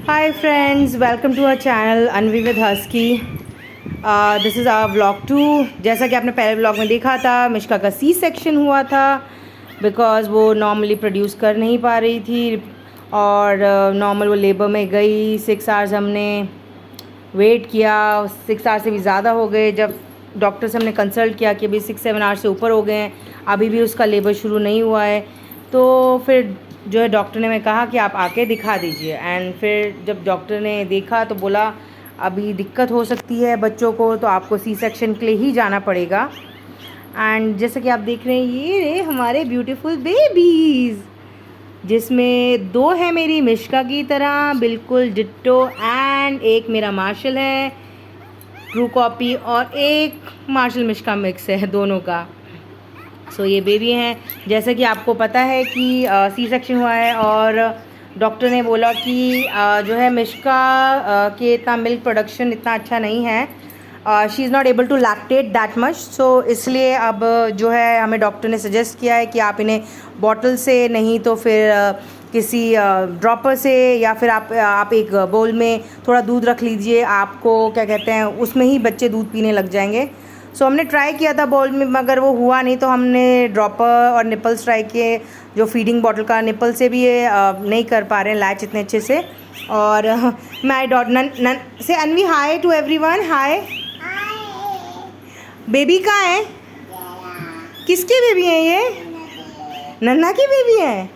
Hi friends, welcome to our channel Anvi with Husky. This is our vlog 2. जैसा कि आपने पहले vlog में देखा था, मिश्का का सी सेक्शन हुआ था बिकॉज़ वो नॉर्मली प्रोड्यूस कर नहीं पा रही थी और नॉर्मल वो लेबर में गई। 6 आवर्स हमने वेट किया, 6 आवर्स से भी ज़्यादा हो गए। जब डॉक्टर से हमने कंसल्ट किया कि अभी 6-7 आवर्स से ऊपर हो गए हैं, अभी भी उसका लेबर शुरू नहीं हुआ है, तो फिर जो है डॉक्टर ने मैं कहा कि आप आके दिखा दीजिए। एंड फिर जब डॉक्टर ने देखा तो बोला अभी दिक्कत हो सकती है बच्चों को, तो आपको सी सेक्शन के लिए ही जाना पड़ेगा। एंड जैसे कि आप देख रहे हैं, ये रहे हमारे ब्यूटीफुल बेबीज़, जिसमें 2 है मेरी मिश्का की तरह बिल्कुल डिट्टो, एंड एक मेरा मार्शल है ट्रू कॉपी, और एक मार्शल मिश्का मिक्स है दोनों का। सो ये बेबी हैं। जैसे कि आपको पता है कि सी सेक्शन हुआ है और डॉक्टर ने बोला कि जो है मिश्का के इतना मिल्क प्रोडक्शन इतना अच्छा नहीं है, she is not able to lactate that much. So इसलिए अब जो है हमें डॉक्टर ने सजेस्ट किया है कि आप इन्हें बॉटल से नहीं तो फिर किसी ड्रॉपर से, या फिर आप एक बोल में थोड़ा दूध रख लीजिए, आपको क्या कहते हैं उसमें ही बच्चे दूध पीने लग जाएंगे। सो हमने ट्राई किया था बॉल में, मगर वो हुआ नहीं, तो हमने ड्रॉपर और निपल्स ट्राई किए। जो फीडिंग बॉटल का निपल से भी ये नहीं कर पा रहे हैं लैच इतने अच्छे से। और माय डॉट नन से अनवी हाय टू एवरीवन। हाय। बेबी कहाँ है? किसकी बेबी है ये? नन्ना की बेबी है।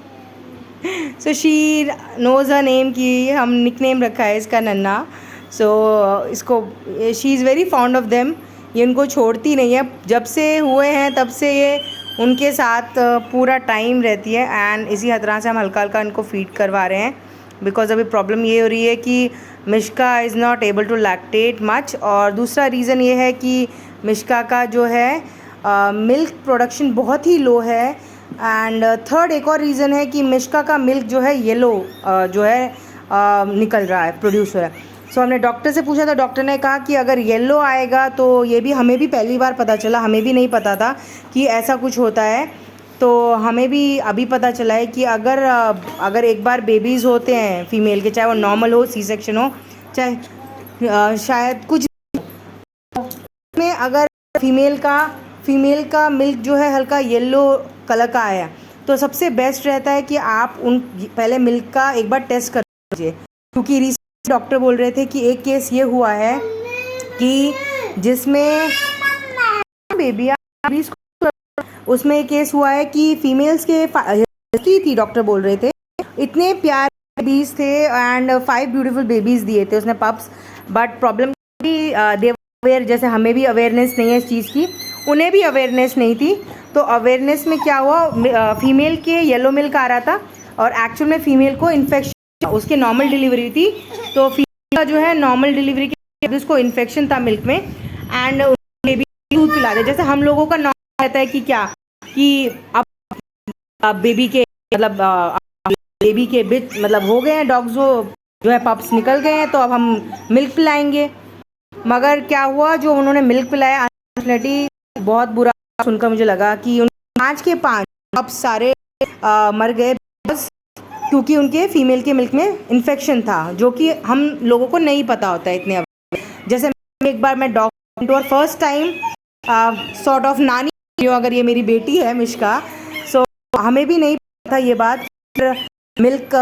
So she knows her name, की हम निक नेम रखा है इसका नन्ना। सो इसको she is very fond of them, ये उनको छोड़ती नहीं है। जब से हुए हैं तब से ये उनके साथ पूरा टाइम रहती है। एंड इसी तरह से हम हल्का हल्का इनको फीड करवा रहे हैं बिकॉज़ अभी प्रॉब्लम ये हो रही है कि Mishka is not able to lactate much. और दूसरा रीज़न ये है कि मिश्का का जो है मिल्क प्रोडक्शन बहुत ही लो है। एंड थर्ड एक और रीज़न है कि मिश्का का मिल्क जो है येलो जो है निकल रहा है, प्रोड्यूस हो रहा है। सो हमने डॉक्टर से पूछा, तो डॉक्टर ने कहा कि अगर येलो आएगा तो ये भी हमें भी पहली बार पता चला, हमें भी नहीं पता था कि ऐसा कुछ होता है। तो हमें भी अभी पता चला है कि अगर एक बार बेबीज़ होते हैं फ़ीमेल के, चाहे वो नॉर्मल हो, सी सेक्शन हो, चाहे शायद कुछ में, अगर फीमेल का मिल्क जो है हल्का येलो कलर का आया, तो सबसे बेस्ट रहता है कि आप पहले मिल्क का एक बार टेस्ट कर लीजिए। क्योंकि डॉक्टर बोल रहे थे कि एक केस ये हुआ है कि जिसमें बेबी उसमें एक केस हुआ है कि फीमेल्स की थी, डॉक्टर बोल रहे थे इतने प्यारे बेबीज़ थे एंड 5 ब्यूटीफुल बेबीज़ दिए थे उसने, पप्स। बट प्रॉब्लम अवेयर, जैसे हमें भी अवेयरनेस नहीं है इस चीज़ की, उन्हें भी अवेयरनेस नहीं थी। तो अवेयरनेस में क्या हुआ, फीमेल के येलो मिल्क आ रहा था और एक्चुअल में फ़ीमेल को इन्फेक्शन, उसके नॉर्मल डिलीवरी थी, तो फीमेल का जो है नॉर्मल डिलीवरी के उसको इन्फेक्शन था मिल्क में, एंड बेबी दूध पिला दे। जैसे हम लोगों का नॉर्मल रहता है कि क्या कि अब बेबी के मतलब बेबी के बिच मतलब हो गए हैं डॉग्स, जो है पप्स निकल गए हैं, तो अब हम मिल्क पिलाएंगे। मगर क्या हुआ, जो उन्होंने मिल्क पिलाया अनफॉर्चुनेटली बहुत बुरा सुनकर मुझे लगा कि 5 के 5 पप्स सारे मर गए क्योंकि उनके फीमेल के मिल्क में इन्फेक्शन था, जो कि हम लोगों को नहीं पता होता है इतने। जैसे एक बार मैं डॉक्टर और फर्स्ट टाइम सॉर्ट ऑफ नानी हूँ, अगर ये मेरी बेटी है मिश्का, सो हमें भी नहीं पता ये बात। मिल्क,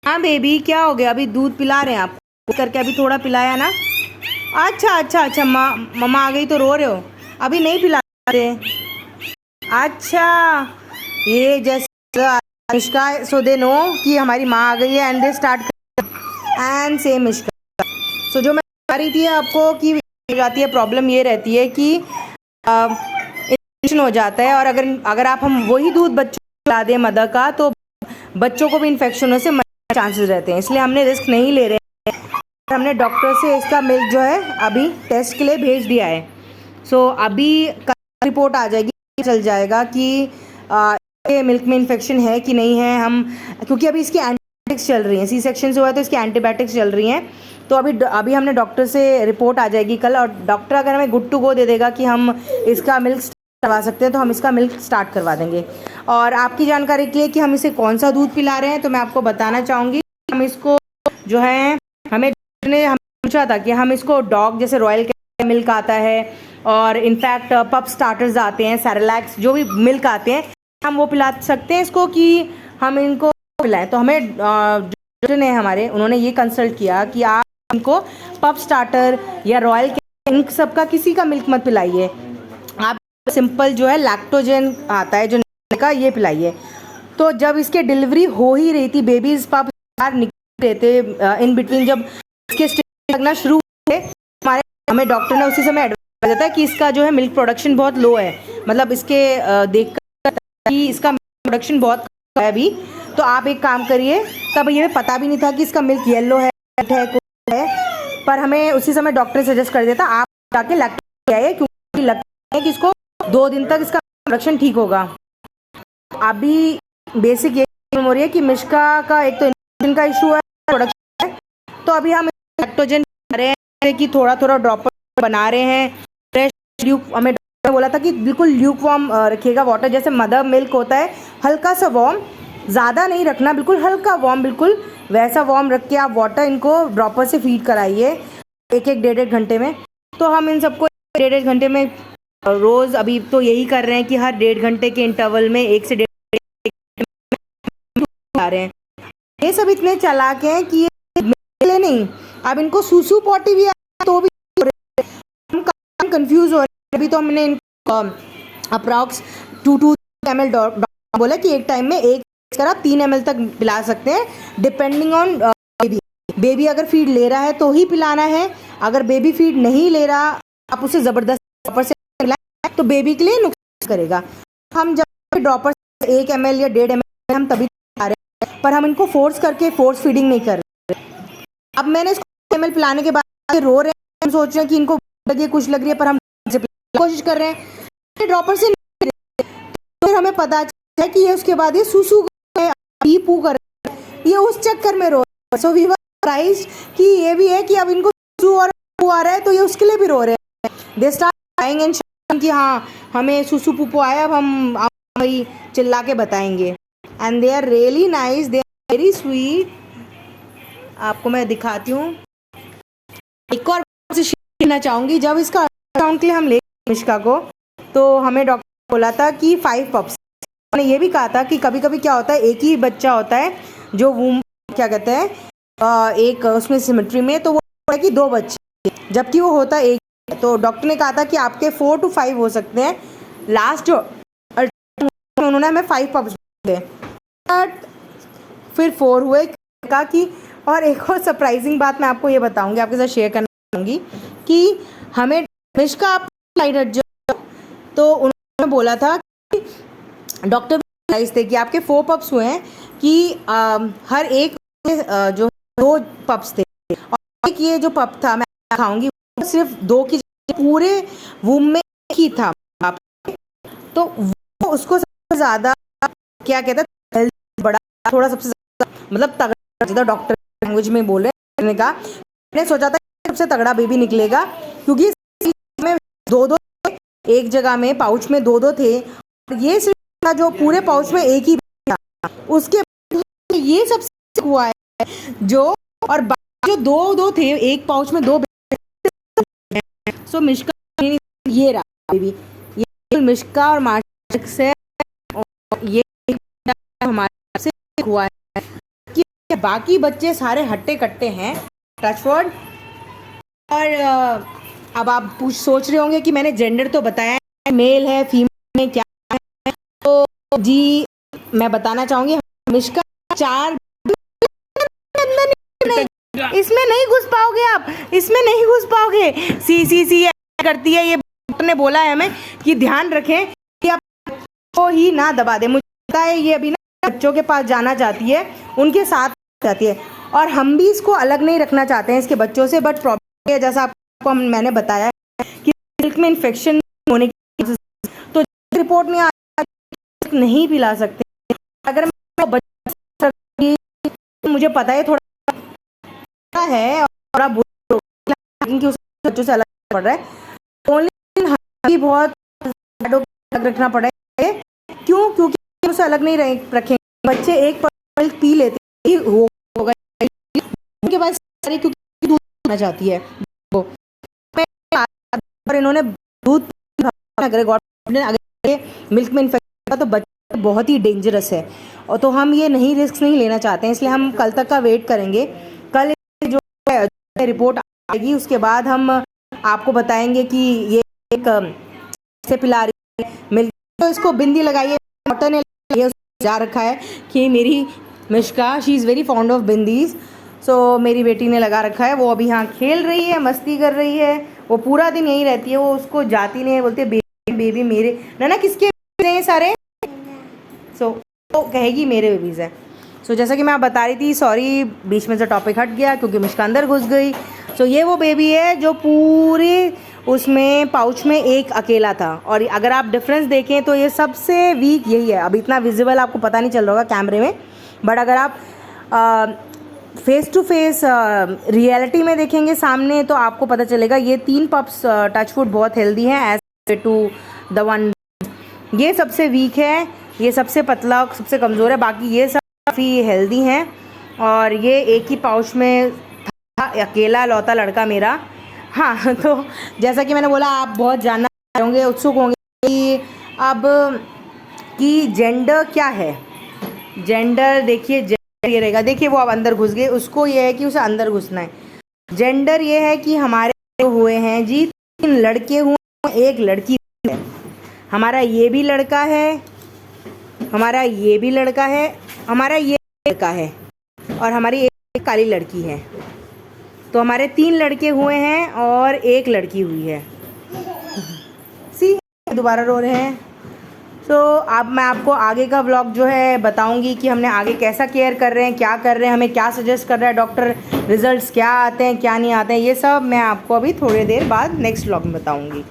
हाँ बेबी क्या हो गया, अभी दूध पिला रहे हैं आप करके, अभी थोड़ा पिलाया ना। अच्छा मम्मा आ गई तो रो रहे हो, अभी नहीं पिला रहे। अच्छा, ये जैसे मिश्का, सो दे नो कि हमारी माँ आ गई है एंड दे स्टार्ट एंड से मिश्का। सो जो मैं बता रही थी आपको कि जाती है, प्रॉब्लम ये रहती है कि इन्फेक्शन हो जाता है, और अगर हम वही दूध बच्चों को पिला दें मदर का, तो बच्चों को भी इन्फेक्शन होने से मरने के चांसेस रहते हैं। इसलिए हमने रिस्क नहीं ले रहे हैं। हमने डॉक्टर से इसका मिल्क जो है अभी टेस्ट के लिए भेज दिया है। सो अभी कल रिपोर्ट आ जाएगी, चल जाएगा कि मिल्क में इन्फेक्शन है कि नहीं है। क्योंकि अभी इसकी एंटीबायोटिक्स चल रही हैं, सी सेक्शन से हुआ है तो इसकी एंटीबायोटिक्स चल रही हैं। तो अभी हमने डॉक्टर से रिपोर्ट आ जाएगी कल, और डॉक्टर अगर हमें गुड टू गो दे देगा कि हम इसका मिल्क करवा सकते हैं, तो हम इसका मिल्क स्टार्ट करवा देंगे। और आपकी जानकारी के लिए कि हम इसे कौन सा दूध पिला रहे हैं, तो मैं आपको बताना चाहूँगी हम इसको जो है हमें ने हम पूछा था कि हम इसको डॉग जैसे रॉयल मिल्क आता है और इनफैक्ट पप स्टार्टर्स आते हैं, सेरेलैक्स जो भी मिल्क आते हैं हम वो पिला सकते हैं इसको कि हम इनको पिलाएं। तो हमें डॉक्टर ने हमारे उन्होंने ये कंसल्ट किया कि आप इनको पप स्टार्टर या रॉयल इन सब का किसी का मिल्क मत पिलाइए, आप सिंपल जो है लैक्टोजेन आता है जो का ये पिलाइए। तो जब इसके डिलीवरी हो ही रही थी, बेबीज पप बाहर निकल रहे थे इन बिटवीन, जब इसके स्टेज लगना शुरू हुए हमें डॉक्टर ने उसी समय एडवाइस दिया था कि इसका जो है मिल्क प्रोडक्शन बहुत लो है, मतलब इसके देखकर कि इसका प्रोडक्शन बहुत कम है अभी। तो आप एक काम करिए, तब ये पता भी नहीं था कि इसका मिल्क येलो है पर हमें उसी समय डॉक्टर ने सजेस्ट कर दिया था आप जाके लैक्टोजेन आइए, क्योंकि लगता है कि इसको 2 दिन तक इसका प्रोडक्शन ठीक होगा। अभी बेसिक ये हो रही है कि मिश्का का एक तो इंजेक्शन का इशू है, प्रोडक्शन है, तो अभी हम लैक्टोजेन बना रहे हैं कि थोड़ा थोड़ा ड्रॉपर बना रहे हैं। फ्रेश ल्यूक, हमें डॉक्टर ने बोला था कि बिल्कुल ल्यूक वार्म रखिएगा वाटर, जैसे मदर मिल्क होता है हल्का सा वार्म, ज़्यादा नहीं रखना, बिल्कुल हल्का वार्म, बिल्कुल वैसा वार्म रख के आप वाटर इनको ड्रॉपर से फीड कराइए 1-1 1.5 घंटे में। तो हम इन सबको 1.5 घंटे में रोज़ अभी तो यही कर रहे हैं कि हर 1.5 घंटे के इंटरवल में 1 से 1.5 आ रहे हैं। ये सब इतने चालाक हैं कि ये मिले नहीं, अब इनको सूसू पॉटी भी तो भी हम कंफ्यूज हो रहे हैं। अभी तो हमने इनको अप्रॉक्स 2 ml बोला कि एक टाइम में एक आप 3 ml तक पिला सकते हैं, डिपेंडिंग ऑन बेबी अगर फीड ले रहा है तो ही पिलाना है, अगर बेबी फीड नहीं ले रहा आप उसे ज़बरदस्ती ड्रॉपर से पिलाएं तो बेबी के लिए नुकसान करेगा। हम जब ड्रॉपर से 1 ml या 1.5 ml हम तभी पिला रहे हैं, पर हम इनको फोर्स करके फोर्स फीडिंग नहीं कर रहे। अब मैंने इसको ml पिलाने के बाद रो रहे हैं, हम सोच रहे हैं कि इनको कुछ लग रही है, पर हम कोशिश कर रहे हैं ड्रॉपर से, तो फिर हमें पता है कि ये उसके बाद ये सूसू पी पू कर, ये उस चक्कर में रो रहे हैं। सो वी वर सरप्राइज्ड कि ये भी है कि अब इनको सूसू और पू आ रहा है तो ये उसके लिए भी रो रहे हैं। They start crying and shouting कि हाँ हमें सूसू पुपू आया, अब हम वही चिल्ला के बताएंगे। And they are really nice, they are very sweet. आपको मैं दिखाती हूँ, एक और शेयर चाहूँगी। जब इसका अल्ट्रासाउंड के लिए हम ले मिश्का को, तो हमें डॉक्टर बोला था कि 5 पप्स, उन्होंने ये भी कहा था कि कभी कभी क्या होता है एक ही बच्चा होता है जो वूम क्या कहते हैं एक उसमें सिमेट्री में, तो वो है कि 2 बच्चे जबकि वो होता है एक। तो डॉक्टर ने कहा था कि आपके 4 to 5 हो सकते हैं। लास्ट उन्होंने हमें 5 पप्स दिए, बट फिर 4 हुए कहा कि। और एक और सरप्राइजिंग बात मैं आपको ये बताऊंगी, आपके साथ शेयर करना चाहूँगी कि हमें मिश्का आप साइड हट जाओ, तो उन्होंने बोला था कि डॉक्टर भी थे कि आपके 4 पप्स हुए हैं कि हर एक जो 2 पप्स थे, और एक ये जो पप था मैं खाऊंगी सिर्फ 2 की पूरे वूम में ही था, तो वो उसको सबसे ज़्यादा क्या कहता है बड़ा थोड़ा सबसे ज़्यादा मतलब तगड़ा, डॉक्टर लैंग्वेज में बोल रहे हैं, कहा मैंने सोचा था सबसे तगड़ा बेबी निकलेगा, क्योंकि में 2 एक जगह में पाउच में 2 थे, ये सिर्फ जो पूरे पाउच में एक ही था, उसके ये सबसे हुआ है जो, और जो 2 थे एक पाउच में 2। सो मिश्का ये रहा बेबी, ये मिश्का और मार्शल से ये हमारे से हुआ है कि बाकी बच्चे सारे हट्टे कट्टे हैं टचवर्ड। और अब आप सोच रहे होंगे कि मैंने जेंडर तो बताया है, मेल है फीमेल है क्या है, तो जी मैं बताना चाहूँगी मिश्का 4 इसमें नहीं घुस पाओगे, आप इसमें नहीं घुस पाओगे, सी करती है ये। डॉक्टर ने बोला है हमें कि ध्यान रखें कि आप को ही ना दबा दे। मुझे पता है ये अभी ना बच्चों के पास जाना चाहती है, उनके साथ जाती है, और हम भी इसको अलग नहीं रखना चाहते हैं इसके बच्चों से, बट प्रॉब्लम है जैसा आपको मैंने बताया कि मिल्क में इन्फेक्शन होने की, तो रिपोर्ट में नहीं पिला सकते। अगर मुझे पता है थोड़ा है और आप बच्चों से अलग पड़ रहा है, ओनली बहुत रखना पड़ा है। क्यों? क्योंकि उसे अलग नहीं रखेंगे, बच्चे एक मिल्क पी लेते होगा क्योंकि दूध पीना चाहती है वो। और इन्होंने दूध अगर मिल्क में इन्फेक्शन तो बच्चा बहुत ही डेंजरस है, और तो हम ये नहीं रिस्क नहीं लेना चाहते हैं, इसलिए हम कल तक का वेट करेंगे। कल जो रिपोर्ट आएगी उसके बाद हम आपको बताएंगे कि ये एक से पिला रही है मिल्क। तो इसको बिंदी लगाइए, डॉक्टर ने जा रखा है कि मेरी Mishka she is very fond of bindis. So मेरी बेटी ने लगा रखा है, वो अभी यहाँ खेल रही है, मस्ती कर रही है, वो पूरा दिन यहीं रहती है, वो उसको जाती नहीं है, बोलती है बेबी बेबी मेरे। ना किसके हैं ये सारे? सो तो कहेगी मेरे बेबीज़ हैं। सो जैसा कि मैं आप बता रही थी, सॉरी बीच में से टॉपिक हट गया क्योंकि मिश्का अंदर घुस गई। सो ये वो बेबी है जो पूरे उसमें पाउच में एक अकेला था, और अगर आप डिफरेंस देखें तो ये सबसे वीक यही है। अब इतना विजिबल आपको पता नहीं चल रहा होगा कैमरे में, बट अगर आप फेस टू फेस रियलिटी में देखेंगे सामने तो आपको पता चलेगा ये 3 पप्स टचवुड बहुत हेल्दी हैं एज टू द वन। ये सबसे वीक है, ये सबसे पतला सबसे कमज़ोर है, बाकी ये सब काफ़ी हेल्दी हैं। और ये एक ही पाउच में था, अकेला लौता लड़का मेरा। हाँ, तो जैसा कि मैंने बोला, आप बहुत जानना होंगे, उत्सुक होंगे कि अब कि जेंडर क्या है। जेंडर देखिए, जेंडर ये रहेगा, देखिए वो अब अंदर घुस गए, उसको ये है कि उसे अंदर घुसना है। जेंडर ये है कि हमारे हुए हैं जी 3 लड़के हुए, 1 लड़की है। हमारा ये भी लड़का है, हमारा ये भी लड़का है, हमारा ये लड़का है, और हमारी एक काली लड़की है। तो हमारे 3 लड़के हुए हैं और 1 लड़की हुई है। सी दोबारा रो रहे हैं। तो अब मैं आपको आगे का व्लॉग जो है बताऊंगी कि हमने आगे कैसा केयर कर रहे हैं, क्या कर रहे हैं, हमें क्या सजेस्ट कर रहा है डॉक्टर, रिजल्ट्स क्या आते हैं क्या नहीं आते हैं, ये सब मैं आपको अभी थोड़ी देर बाद नेक्स्ट व्लॉग में बताऊंगी।